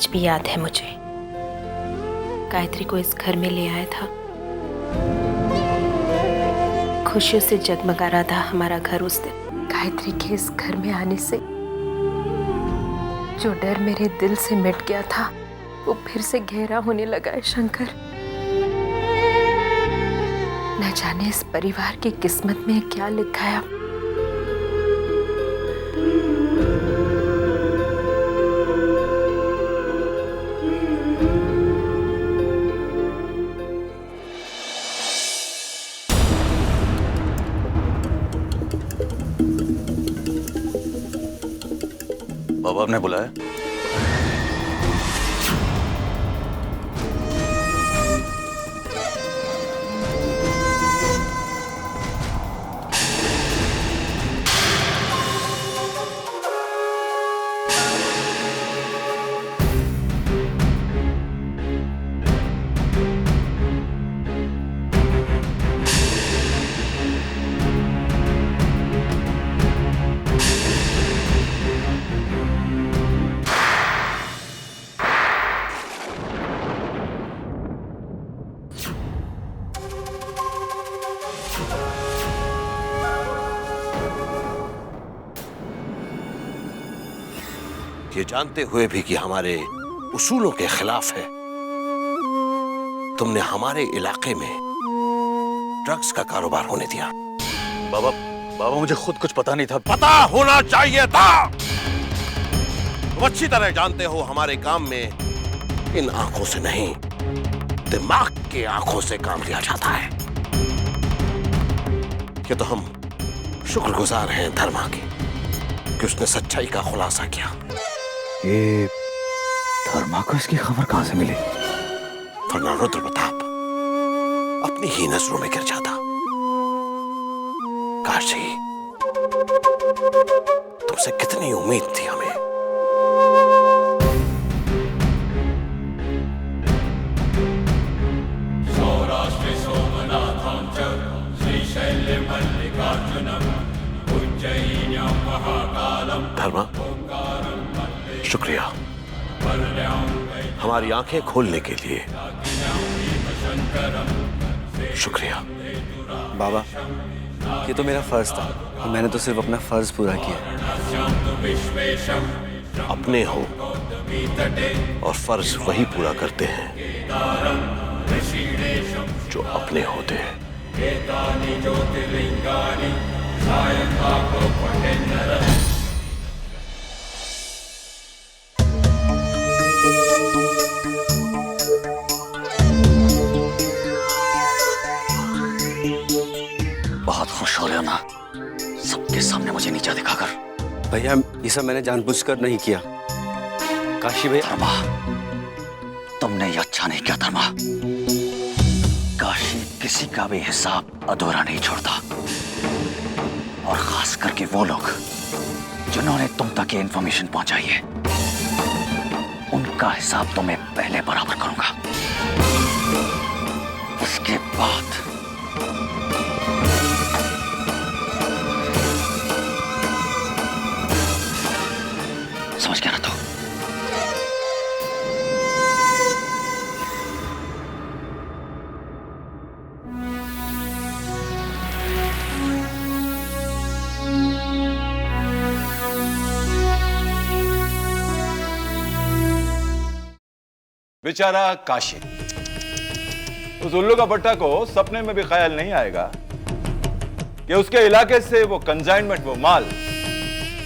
आज भी याद है मुझे, गायत्री को इस घर में ले आया था। खुशियों से जगमगा रहा था हमारा घर उस दिन। गायत्री के इस घर में आने से जो डर मेरे दिल से मिट गया था वो फिर से गहरा होने लगा है शंकर। न जाने इस परिवार की किस्मत में क्या लिखा है। बाबा ने बुलाया। ये जानते हुए भी कि हमारे उसूलों के खिलाफ है, तुमने हमारे इलाके में ड्रग्स का कारोबार होने दिया। बाबा मुझे खुद कुछ पता नहीं था। पता होना चाहिए था। तुम अच्छी तरह जानते हो हमारे काम में इन आंखों से नहीं, दिमाग के आंखों से काम लिया जाता है। ये तो हम शुक्रगुजार हैं धर्मा के कि उसने सच्चाई का खुलासा किया। ये धर्मा को इसकी खबर कहां से मिली? वरना रुद्र प्रताप अपनी ही नजरों में गिर जाता। काशी, तुमसे कितनी उम्मीद थी हमें। धर्मा, शुक्रिया हमारी आंखें खोलने के लिए। शुक्रिया। बाबा, ये तो मेरा फर्ज था, मैंने तो सिर्फ अपना फर्ज पूरा किया। अपने हो और फर्ज वही पूरा करते हैं जो अपने होते हैं। बहुत खुश हो रहे हो ना सबके सामने मुझे नीचा दिखाकर? भैया, ये सब मैंने जानबूझकर नहीं किया। काशी भैया, धर्मा, तुमने ये अच्छा नहीं किया धर्मा। काशी किसी का भी हिसाब अधूरा नहीं छोड़ता, और खास करके वो लोग जिन्होंने तुम तक ये इंफॉर्मेशन पहुंचाई है, उनका हिसाब तो मैं पहले बराबर करूंगा। उसके बाद समझ गया ना तू? बेचारा काशी, उस उल्लू का बट्टा को सपने में भी ख्याल नहीं आएगा कि उसके इलाके से वो कंसाइनमेंट, वो माल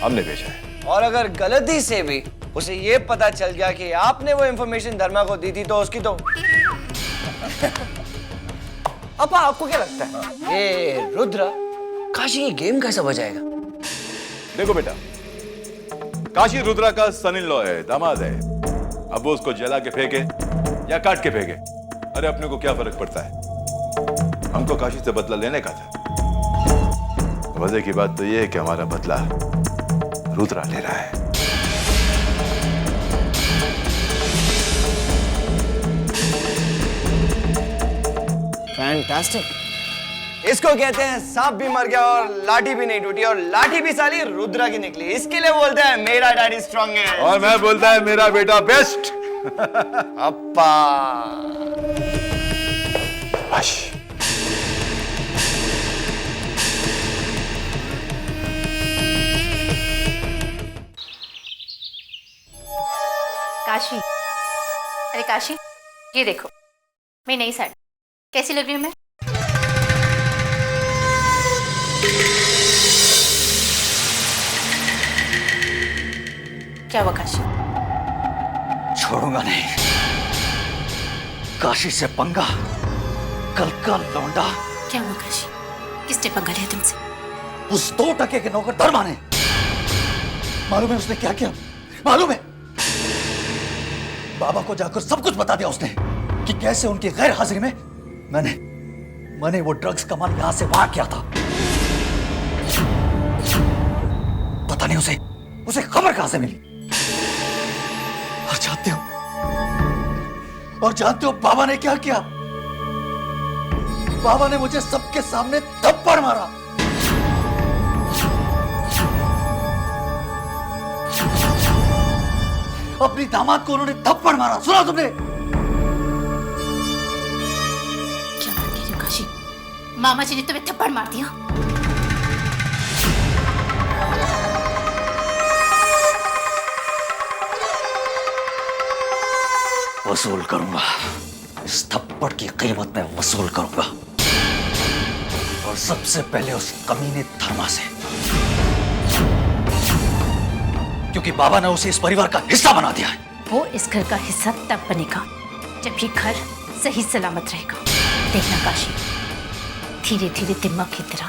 हमने भेजा है। और अगर गलती से भी उसे ये पता चल गया कि आपने वो इंफॉर्मेशन धर्मा को दी थी तो उसकी तो अपा, आपको क्या लगता है ये रुद्र काशी ये गेम कैसा बजाएगा? देखो बेटा, काशी रुद्रा का सन इन लॉ है, दामाद है। अब वो उसको जला के फेंके या काट के फेंके, अरे अपने को क्या फर्क पड़ता है? हमको काशी से बदला लेने का था। वजह की बात तो ये है कि हमारा बदला रुद्रा ले रहा है। फैंटास्टिक। इसको कहते हैं सांप भी मर गया और लाठी भी नहीं टूटी, और लाठी भी साली रुद्रा की निकली। इसके लिए बोलते हैं मेरा डैडी स्ट्रांग है। और मैं बोलता है मेरा बेटा बेस्ट। अप्पा। बस काशी, अरे काशी, ये देखो मेरी नई साड़ी कैसी लग रही हूँ मैं? क्या हुआ काशी? छोड़ूंगा नहीं। काशी से पंगा, कल का लौंडा। क्या हुआ काशी? किसने पंगा लिया तुमसे? उस 2 टके के नौकर धर्मा ने। मालूम है उसने क्या किया? मालूम है? बाबा को जाकर सब कुछ बता दिया उसने कि कैसे उनकी गैर हाजिरी में मैंने वो ड्रग्स का माल यहां से वहां किया था। पता नहीं उसे खबर कहां से मिली। और जानते हो बाबा ने क्या किया? बाबा ने मुझे सबके सामने थप्पड़ मारा। अपनी दामाद को उन्होंने थप्पड़ मारा। सुना तुमने? क्या बात कह रही हो काशी? मामा जी ने तुम्हें थप्पड़ मार दिया? वसूल करूंगा। इस थप्पड़ की कीमत मैं वसूल करूंगा। और सबसे पहले उस कमीने धर्मा से, क्योंकि बाबा ने उसे इस परिवार का हिस्सा बना दिया है। वो इस घर का हिस्सा तब बनेगा जब ये घर सही सलामत रहेगा। देखना काशी, धीरे धीरे दिमाग की तरह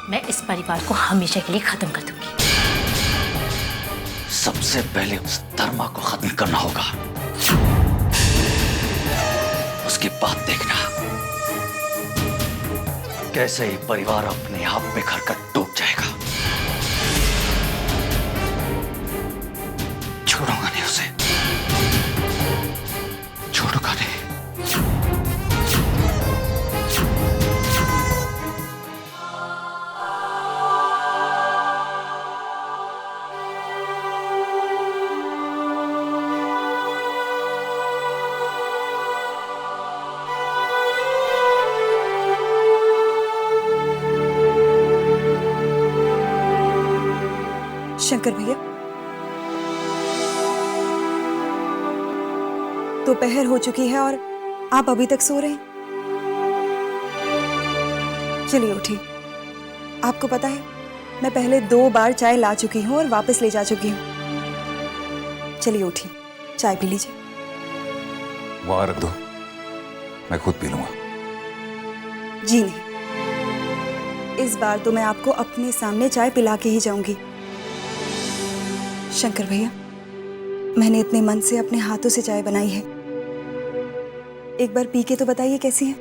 मैं इस परिवार को हमेशा के लिए खत्म कर दूंगी। सबसे पहले उस धर्मा को खत्म करना होगा। उसके बाद देखना कैसे ये परिवार अपने आप बिखर कर डूब जाएगा। छोड़ूंगा नहीं उसे, छोड़ूंगा नहीं। शंकर भैया, दोपहर हो चुकी है और आप अभी तक सो रहे हैं। चलिए उठिए। आपको पता है मैं पहले 2 बार चाय ला चुकी हूँ और वापस ले जा चुकी हूँ। चलिए उठिए, चाय पी लीजिए। वहां रख दो, मैं खुद पी लूंगा। जी नहीं, इस बार तो मैं आपको अपने सामने चाय पिला के ही जाऊंगी। शंकर भैया, मैंने इतने मन से अपने हाथों से चाय बनाई है। एक बार पी के तो बताइए कैसी है।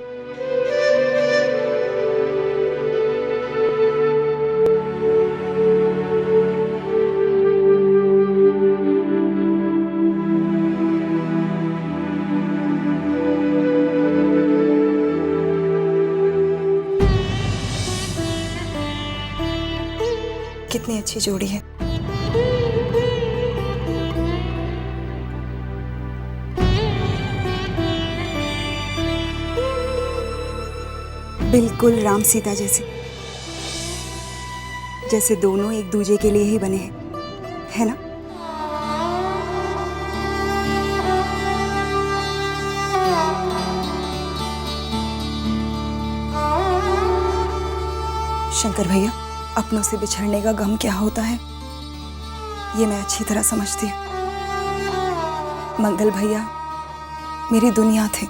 कितनी अच्छी जोड़ी है। बिल्कुल राम सीता जैसे, जैसे दोनों एक दूजे के लिए ही बने हैं, है ना? शंकर भैया, अपनों से बिछड़ने का गम क्या होता है ये मैं अच्छी तरह समझती हूँ। मंगल भैया मेरी दुनिया थे,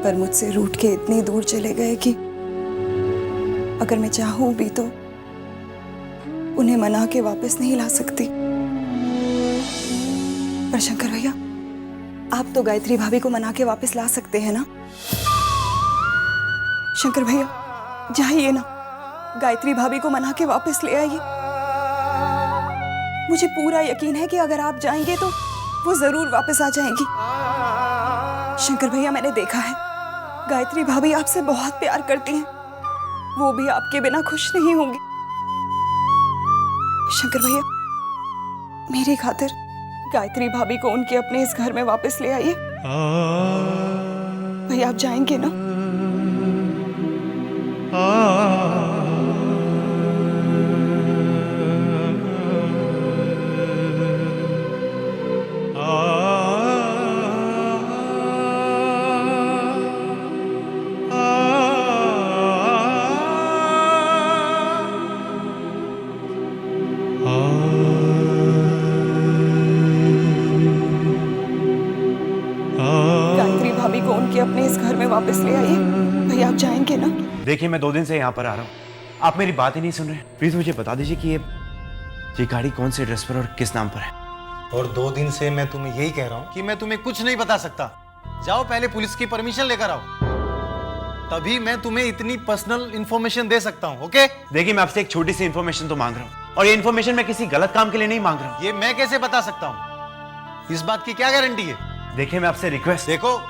पर मुझसे रूठ के इतनी दूर चले गए कि अगर मैं चाहूं भी तो उन्हें मना के वापस नहीं ला सकती। पर शंकर भैया, आप तो गायत्री भाभी को मना के वापस ला सकते हैं ना? शंकर भैया जाइए ना, गायत्री भाभी को मना के वापस ले आइए। मुझे पूरा यकीन है कि अगर आप जाएंगे तो वो जरूर वापस आ जाएंगी। शंकर भैया, मैंने देखा है गायत्री भाभी आपसे बहुत प्यार करती हैं, वो भी आपके बिना खुश नहीं होंगी। शंकर भैया, मेरी खातिर गायत्री भाभी को उनके अपने इस घर में वापस ले आइए। भैया आप जाएंगे ना? गायत्री भाभी को उनके अपने इस घर में वापस ले आइए। भैया आप जाएंगे ना? देखिए मैं 2 दिन से यहाँ पर आ रहा हूँ, आप मेरी बात ही नहीं सुन रहे। प्लीज मुझे बता दीजिए कि ये गाड़ी कौन से एड्रेस पर और किस नाम पर है। और 2 दिन से मैं तुम्हें यही कह रहा हूँ कि मैं तुम्हें कुछ नहीं बता सकता। जाओ पहले पुलिस की परमिशन लेकर आओ, तभी मैं तुम्हें इतनी पर्सनल इंफॉर्मेशन दे सकता हूँ। ओके? देखिए मैं आपसे एक छोटी सी इन्फॉर्मेशन तो मांग रहा हूँ, और ये इन्फॉर्मेशन मैं किसी गलत काम के लिए नहीं मांग रहा हूँ। ये मैं कैसे बता सकता हूँ? इस बात की क्या गारंटी है? देखिए मैं आपसे रिक्वेस्ट। देखो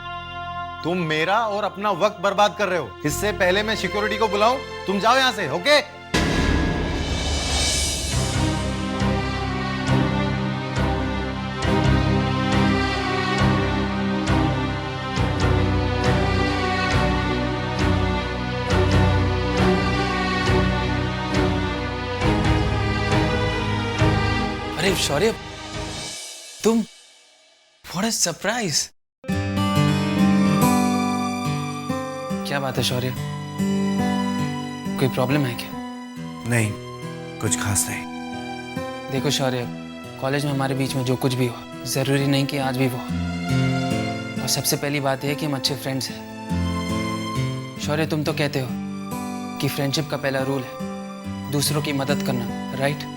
तुम मेरा और अपना वक्त बर्बाद कर रहे हो। इससे पहले मैं सिक्योरिटी को बुलाऊं, तुम जाओ यहां से। ओके? अरे शौर्य, तुम व्हाट अ सरप्राइज। क्या बात है शौर्य, कोई प्रॉब्लम है क्या? नहीं, कुछ खास नहीं। देखो शौर्य, कॉलेज में हमारे बीच में जो कुछ भी हो, जरूरी नहीं कि आज भी वो हो। और सबसे पहली बात यह है कि हम अच्छे फ्रेंड्स हैं। शौर्य तुम तो कहते हो कि फ्रेंडशिप का पहला रूल है दूसरों की मदद करना, राइट?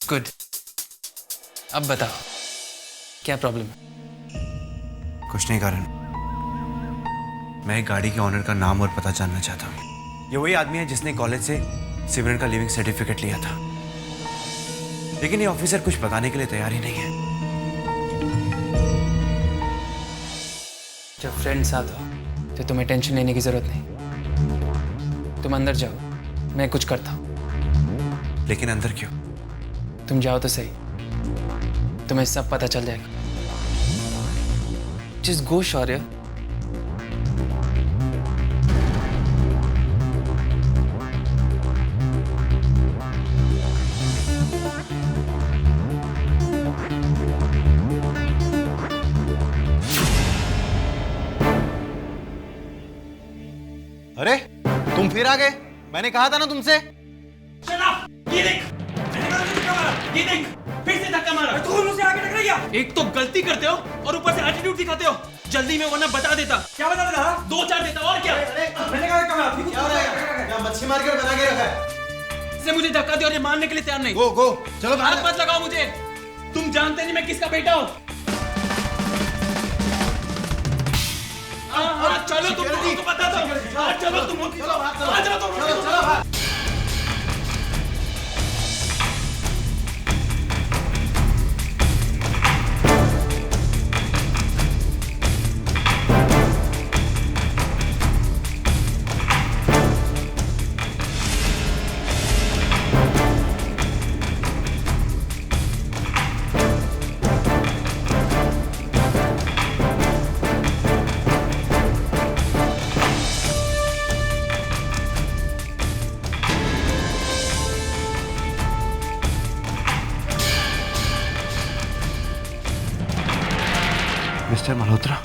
गुड, अब बताओ क्या प्रॉब्लम है? कुछ नहीं कारण, मैं गाड़ी के ऑनर का नाम और पता जानना चाहता हूँ। ये वही आदमी है जिसने कॉलेज से सिमरन का लिविंग सर्टिफिकेट लिया था, लेकिन ये ऑफिसर कुछ बताने के लिए तैयार ही नहीं है। जब फ्रेंड साथ हो तो तुम्हें टेंशन लेने की जरूरत नहीं। तुम अंदर जाओ, मैं कुछ करता हूँ। लेकिन अंदर क्यों? तुम जाओ तो सही, तुम्हें सब पता चल जाएगा। जस्ट गो शौर्य। अरे तुम फिर आ गए, मैंने कहा था ना तुमसे। ये देख, फिर से धक्का मारा। तू मुझसे आगे टकरा गया। एक तो गलती करते हो और ऊपर से एटीट्यूड दिखाते हो। जल्दी में वरना बता देता। क्या बता देता? 2-4 देता और क्या? मैंने कहा क्या हो रहा है? क्या मच्छी मार कर बना के रखा है? इसने मुझे धक्का दिया और ये मानने के लिए तैयार नहीं। गो गो, चलो हाथ मत लगाओ मुझे। तुम जानते नहीं मैं किसका बेटा हूँ। चलो तुम बताता हूँ। चलो तुम मिस्टर मल्होत्रा,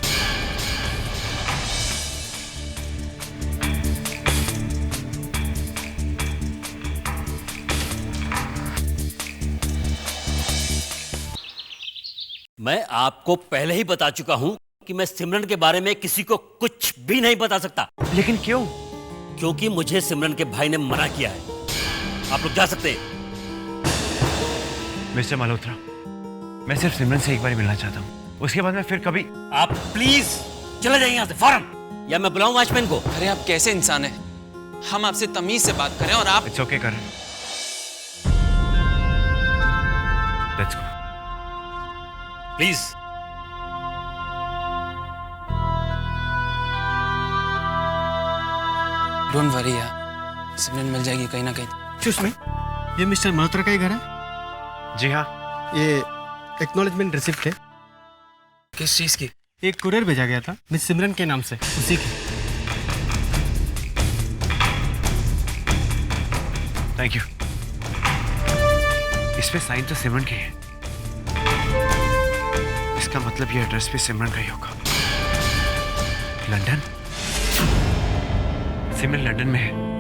मैं आपको पहले ही बता चुका हूं कि मैं सिमरन के बारे में किसी को कुछ भी नहीं बता सकता। लेकिन क्यों? क्योंकि मुझे सिमरन के भाई ने मना किया है। आप लोग जा सकते हैं। मिस्टर मल्होत्रा, मैं सिर्फ सिमरन से एक बार मिलना चाहता हूँ, उसके बाद मैं फिर कभी। आप प्लीज चले जाइए यहाँ से फौरन, या मैं बुलाऊं वॉचमैन को। अरे आप कैसे इंसान हैं? हम आपसे तमीज से बात करें और आप। It's okay Karan, let's go. Please. Don't worry यार, सिमरन मिल जाएगी कहीं ना कहीं। एक्सक्यूज मी, ये मिस्टर मल्होत्रा का ही घर है? जी हाँ। ये एक्नॉलेजमेंट रिसिप्ट है। किस चीज़ की? एक कुरियर भेजा गया था मिस सिमरन के नाम से, उसी की। Thank you. इस पे साइन तो सिमरन के है। इसका मतलब ये एड्रेस भी सिमरन का ही होगा। लंदन? सिमरन लंदन में है।